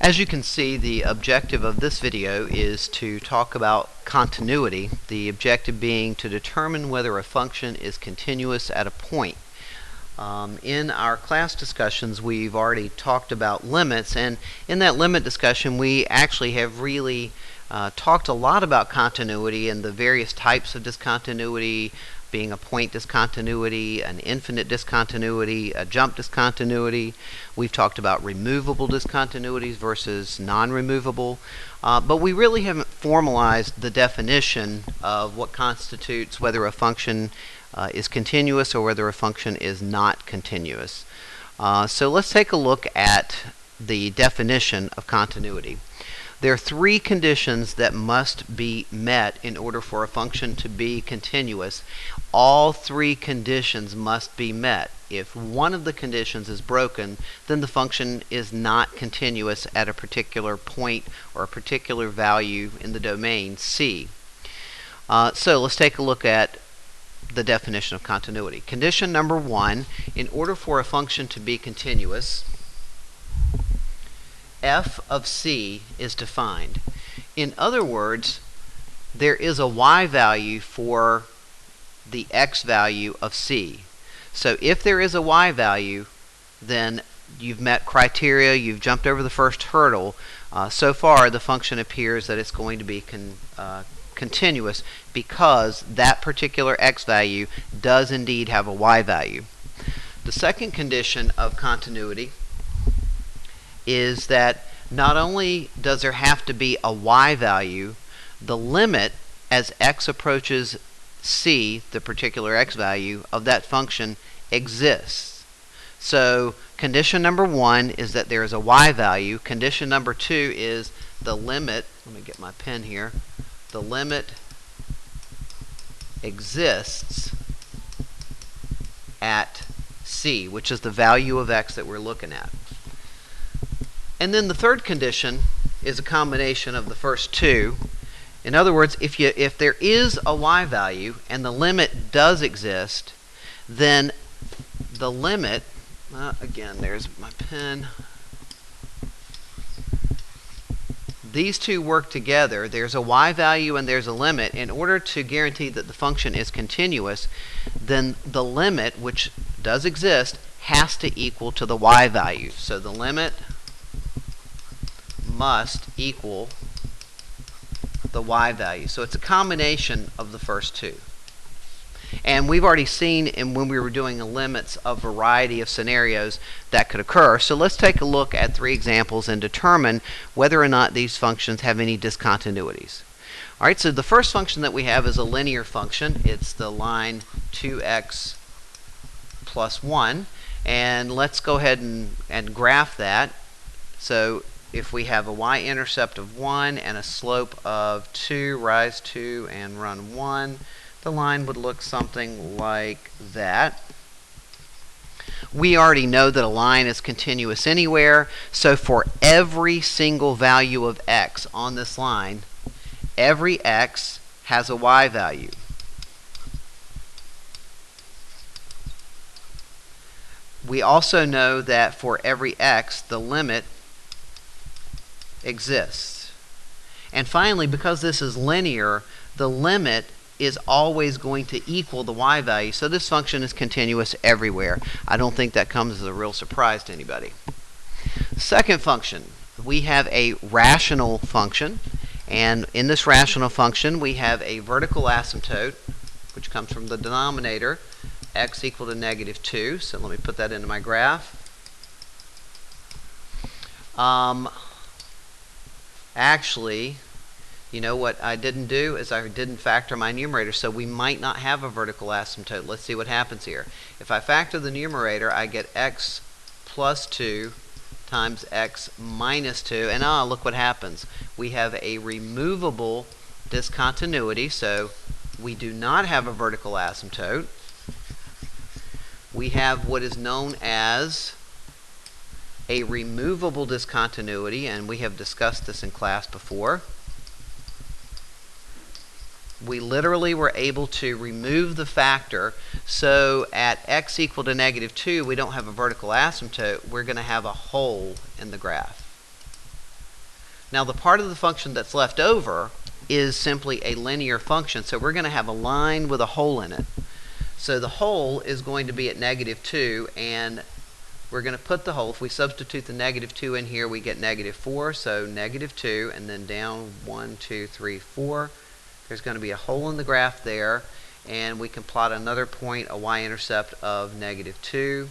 As you can see, the objective of this video is to talk about continuity, the objective being to determine whether a function is continuous at a point. In our class discussions, we've already talked about limits, and in that limit discussion, we actually have really talked a lot about continuity and the various types of discontinuity, being a point discontinuity, an infinite discontinuity, a jump discontinuity. We've talked about removable discontinuities versus non-removable, but we really haven't formalized the definition of what constitutes whether a function is continuous or whether a function is not continuous. So let's take a look at the definition of continuity. There are three conditions that must be met in order for a function to be continuous. All three conditions must be met. If one of the conditions is broken, then the function is not continuous at a particular point or a particular value in the domain C. So let's take a look at the definition of continuity. Condition number one, in order for a function to be continuous, f of c is defined. In other words, there is a y value for the x value of c. So if there is a y value, then you've met criteria, you've jumped over the first hurdle. So far, the function appears that it's going to be continuous because that particular x value does indeed have a y value. The second condition of continuity is that not only does there have to be a y value, the limit as x approaches c, the particular x value of that function, exists. So condition number one is that there is a y value. Condition number two is the limit, let me get my pen here, the limit exists at c, which is the value of x that we're looking at. And then the third condition is a combination of the first two. In other words, if there is a y value and the limit does exist, then the limit, again, there's my pen. These two work together. There's a y value and there's a limit. In order to guarantee that the function is continuous, then the limit, which does exist, has to equal to the y value. So the limit must equal the y value. So it's a combination of the first two. And we've already seen when we were doing the limits a variety of scenarios that could occur. So let's take a look at three examples and determine whether or not these functions have any discontinuities. Alright, so the first function that we have is a linear function. It's the line 2x plus 1. And let's go ahead and graph that. So if we have a y-intercept of 1 and a slope of 2, rise 2 and run 1, the line would look something like that. We already know that a line is continuous anywhere, so for every single value of x on this line, every x has a y value. We also know that for every x, the limit exists. And finally, because this is linear, the limit is always going to equal the y value, so this function is continuous everywhere. I don't think that comes as a real surprise to anybody. Second function, we have a rational function, and in this rational function we have a vertical asymptote, which comes from the denominator, x equal to negative 2. So let me put that into my graph. Actually, you know what I didn't do is I didn't factor my numerator, so we might not have a vertical asymptote. Let's see what happens here. If I factor the numerator, I get x plus 2 times x minus 2, and look what happens. We have a removable discontinuity, so we do not have a vertical asymptote. We have what is known as a removable discontinuity, and we have discussed this in class before. We literally were able to remove the factor, so at x equal to negative 2, we don't have a vertical asymptote, we're going to have a hole in the graph. Now the part of the function that's left over is simply a linear function, so we're going to have a line with a hole in it. So the hole is going to be at -2, and we're going to put the hole, if we substitute the -2 in here, we get -4, so -2, and then down 1, 2, 3, 4. There's going to be a hole in the graph there, and we can plot another point, a y-intercept of -2.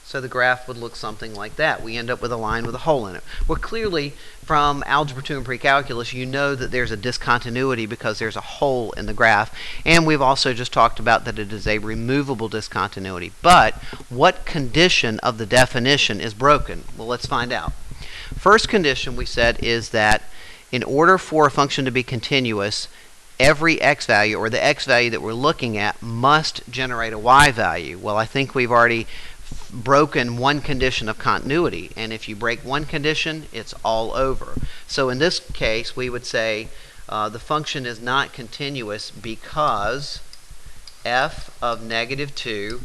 So the graph would look something like that. We end up with a line with a hole in it. Well, clearly, from Algebra 2 and Pre-Calculus, you know that there's a discontinuity because there's a hole in the graph. And we've also just talked about that it is a removable discontinuity. But what condition of the definition is broken? Well, let's find out. First condition, we said, is that in order for a function to be continuous, every x value, or the x value that we're looking at, must generate a y value. Well, I think we've already broken one condition of continuity, and if you break one condition, it's all over. So in this case, we would say the function is not continuous because f of -2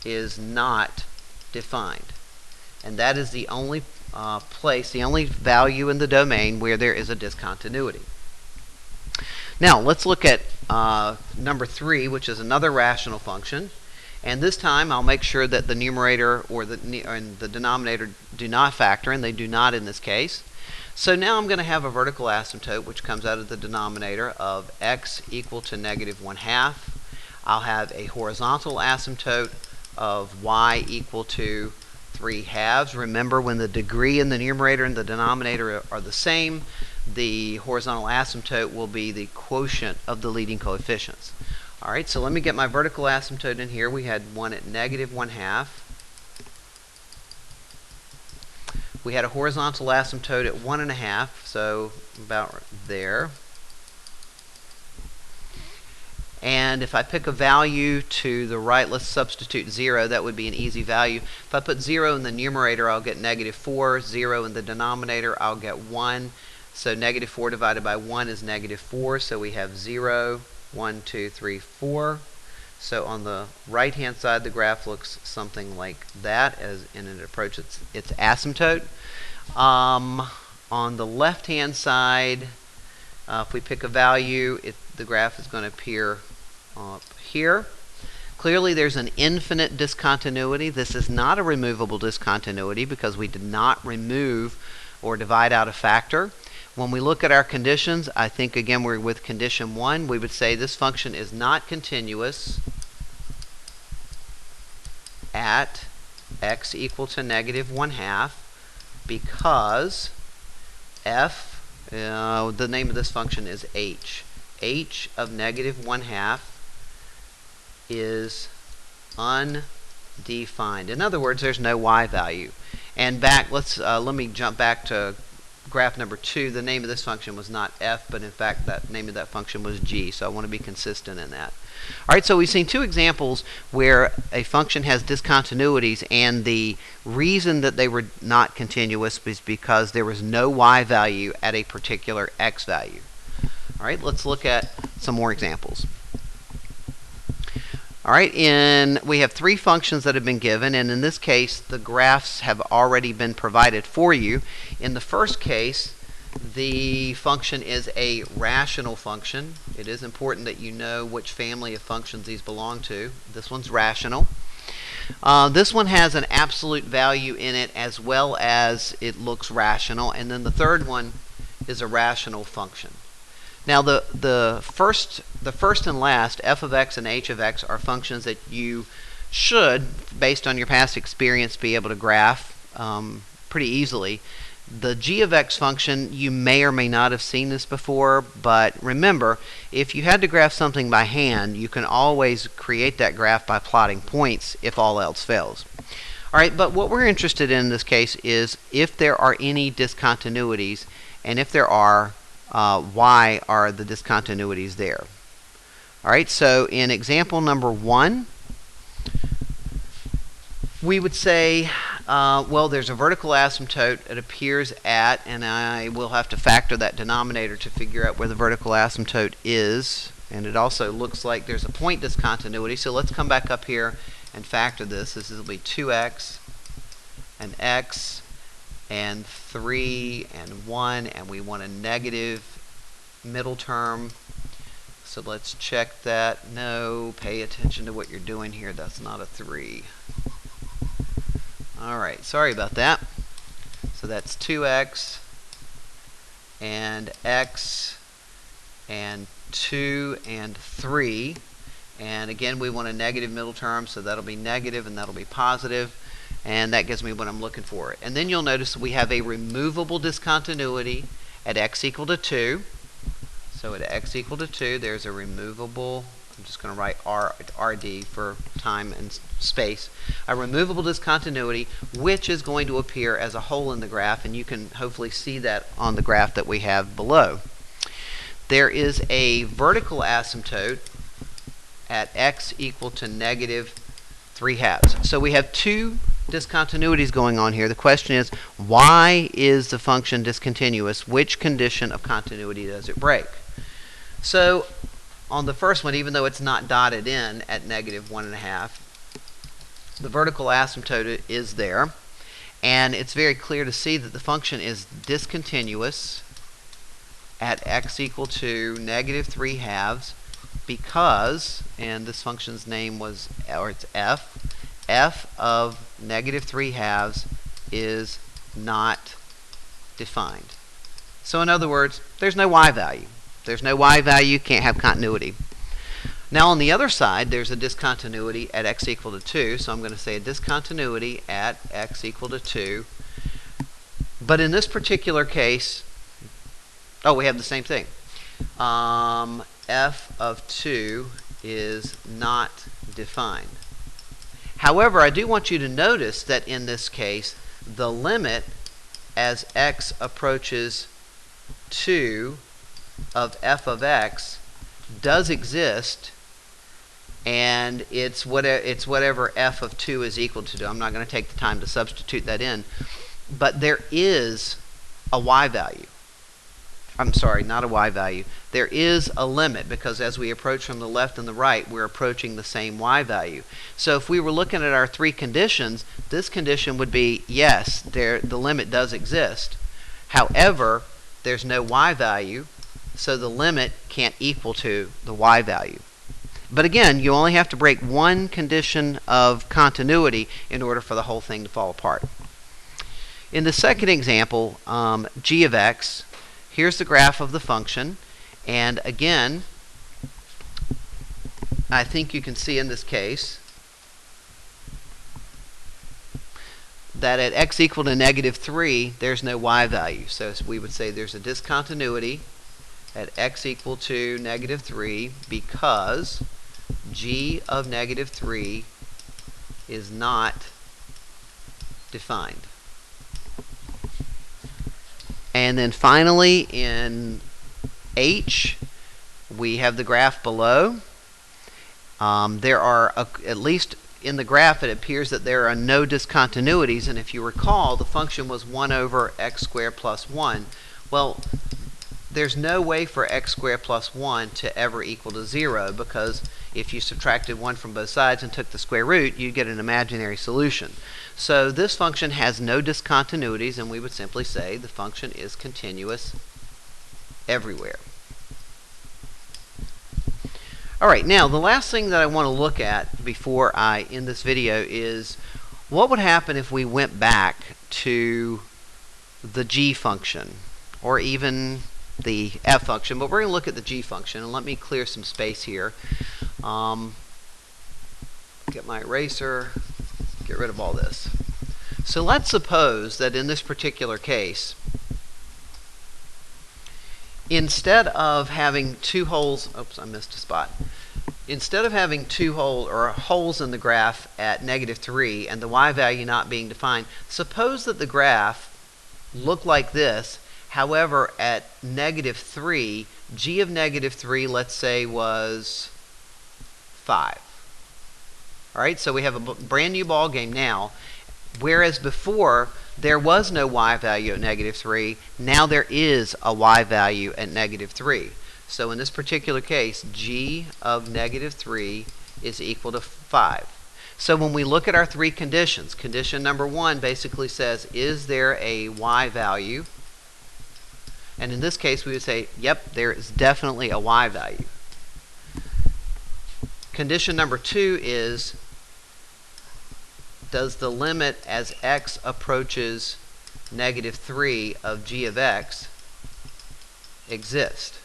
is not defined. And that is the only the only value in the domain where there is a discontinuity. Now, let's look at number 3, which is another rational function. And this time, I'll make sure that the numerator or the denominator do not factor, and they do not in this case. So now I'm going to have a vertical asymptote, which comes out of the denominator of x equal to -1/2. I'll have a horizontal asymptote of y equal to 3/2. Remember, when the degree in the numerator and the denominator are the same, the horizontal asymptote will be the quotient of the leading coefficients. All right, so let me get my vertical asymptote in here. We had one at -1/2. We had a horizontal asymptote at 1.5, so about there. And if I pick a value to the right, let's substitute 0. That would be an easy value. If I put 0 in the numerator, I'll get -4. 0 in the denominator, I'll get 1. So -4 divided by 1 is -4. So we have 0, 1, 2, 3, 4. So on the right-hand side, the graph looks something like that as in it approaches its asymptote. On the left-hand side, if we pick a value, the graph is going to appear up here. Clearly, there's an infinite discontinuity. This is not a removable discontinuity because we did not remove or divide out a factor. When we look at our conditions, I think, again, we're with condition 1. We would say this function is not continuous at x equal to -1/2 because f, the name of this function is h. h of -1/2 is undefined. In other words, there's no y value. And back, let me jump back to graph number 2. The name of this function was not f, but in fact, that name of that function was g. So I want to be consistent in that. All right, so we've seen two examples where a function has discontinuities, and the reason that they were not continuous was because there was no y value at a particular x value. All right, let's look at some more examples. All right, we have 3 functions that have been given, and in this case, the graphs have already been provided for you. In the first case, the function is a rational function. It is important that you know which family of functions these belong to. This one's rational. This one has an absolute value in it as well as it looks rational, and then the third one is a rational function. Now, the first and last, f of x and h of x, are functions that you should, based on your past experience, be able to graph pretty easily. The g of x function, you may or may not have seen this before, but remember, if you had to graph something by hand, you can always create that graph by plotting points if all else fails. All right, but what we're interested in this case is if there are any discontinuities, and if there are, why are the discontinuities there? All right, so in example number 1, we would say, well, there's a vertical asymptote. It appears at, and I will have to factor that denominator to figure out where the vertical asymptote is. And it also looks like there's a point discontinuity. So let's come back up here and factor this. This will be 2x and x and 3 and 1, and we want a negative middle term. So let's check that. No, pay attention to what you're doing here. That's not a 3. Alright, sorry about that. So that's 2x and x and 2 and 3. And again, we want a negative middle term, so that'll be negative and that'll be positive. And that gives me what I'm looking for. And then you'll notice we have a removable discontinuity at x equal to 2. So at x equal to 2, there's a removable, I'm just going to write RD for time and space, a removable discontinuity, which is going to appear as a hole in the graph, and you can hopefully see that on the graph that we have below. There is a vertical asymptote at x equal to negative 3/2. So we have two discontinuities going on here. The question is, why is the function discontinuous? Which condition of continuity does it break? So on the first one, even though it's not dotted in at negative 1.5, the vertical asymptote is there, and it's very clear to see that the function is discontinuous at x equal to negative 3/2 because, and this function's name was, or it's f of negative 3/2 is not defined. So in other words, there's no y value. There's no y value, can't have continuity. Now on the other side, there's a discontinuity at x equal to 2, so I'm going to say a discontinuity at x equal to 2. But in this particular case, oh, we have the same thing. F of 2 is not defined. However, I do want you to notice that in this case, the limit as x approaches 2 of f of x does exist, and it's whatever f of 2 is equal to. I'm not going to take the time to substitute that in, but there is a y value. I'm sorry, not a y value. There is a limit, because as we approach from the left and the right, we're approaching the same y value. So if we were looking at our three conditions, this condition would be, yes, the limit does exist. However, there's no y value, so the limit can't equal to the y value. But again, you only have to break one condition of continuity in order for the whole thing to fall apart. In the second example, g of x, here's the graph of the function, and again, I think you can see in this case that at x equal to negative 3, there's no y value. So we would say there's a discontinuity at x equal to negative 3 because g of negative 3 is not defined. And then finally, in h, we have the graph below. There are, at least in the graph, it appears that there are no discontinuities. And if you recall, the function was 1 over x squared plus 1. Well, there's no way for x squared plus 1 to ever equal to 0, because if you subtracted 1 from both sides and took the square root, you'd get an imaginary solution. So this function has no discontinuities, and we would simply say the function is continuous everywhere. Alright, now the last thing that I want to look at before I end this video is what would happen if we went back to the g function, or even the f function, but we're going to look at the g function. And let me clear some space here. Get my eraser, get rid of all this. So let's suppose that in this particular case, instead of having two holes, oops, I missed a spot. Instead of having two holes in the graph at negative 3 and the y value not being defined, suppose that the graph looked like this. However, at negative 3, g of negative 3, let's say, was 5. All right, so we have a brand new ball game now. Whereas before, there was no y value at negative 3. Now there is a y value at negative 3. So in this particular case, g of negative 3 is equal to 5. So when we look at our three conditions, condition number 1 basically says, is there a y value? And in this case, we would say, yep, there is definitely a y value. Condition number 2 is, does the limit as x approaches negative 3 of g of x exist?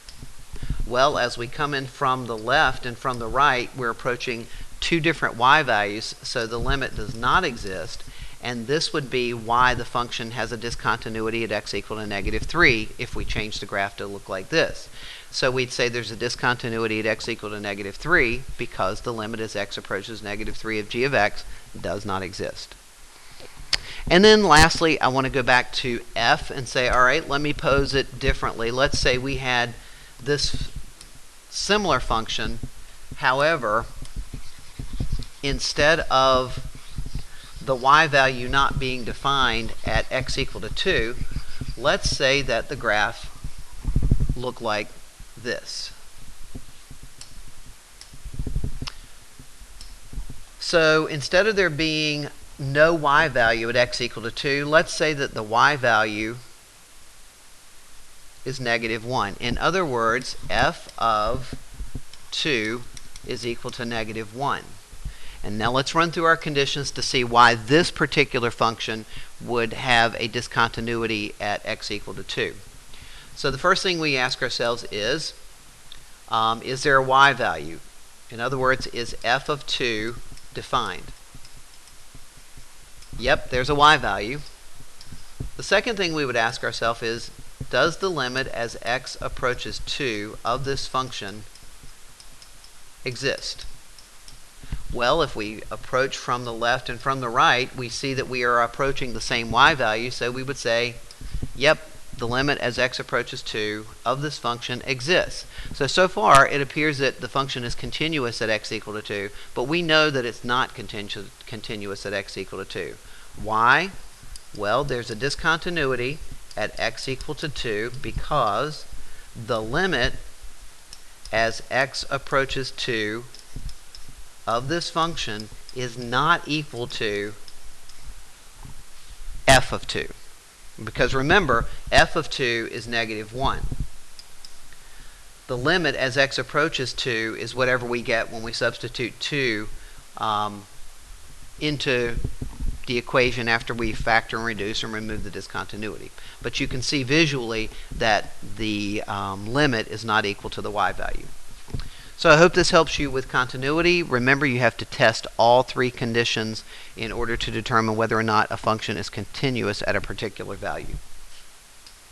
Well, as we come in from the left and from the right, we're approaching two different y values, so the limit does not exist, and this would be why the function has a discontinuity at x equal to negative 3 if we change the graph to look like this. So we'd say there's a discontinuity at x equal to negative 3 because the limit as x approaches negative 3 of g of x does not exist. And then lastly, I want to go back to f and say, all right, let me pose it differently. Let's say we had this similar function, however, instead of the y value not being defined at x equal to 2, let's say that the graph looked like this. So instead of there being no y value at x equal to 2, let's say that the y value is negative 1. In other words, f of 2 is equal to negative 1. And now let's run through our conditions to see why this particular function would have a discontinuity at x equal to 2. So the first thing we ask ourselves is there a y value? In other words, is f of 2 defined? Yep, there's a y value. The second thing we would ask ourselves is, does the limit as x approaches 2 of this function exist? Well, if we approach from the left and from the right, we see that we are approaching the same y value, so we would say, yep, the limit as x approaches 2 of this function exists. So far, it appears that the function is continuous at x equal to 2, but we know that it's not continuous at x equal to 2. Why? Well, there's a discontinuity at x equal to 2 because the limit as x approaches 2 of this function is not equal to f of 2. Because remember, f of 2 is negative 1. The limit as x approaches 2 is whatever we get when we substitute 2 into the equation after we factor and reduce and remove the discontinuity. But you can see visually that the limit is not equal to the y value. So I hope this helps you with continuity. Remember, you have to test all three conditions in order to determine whether or not a function is continuous at a particular value.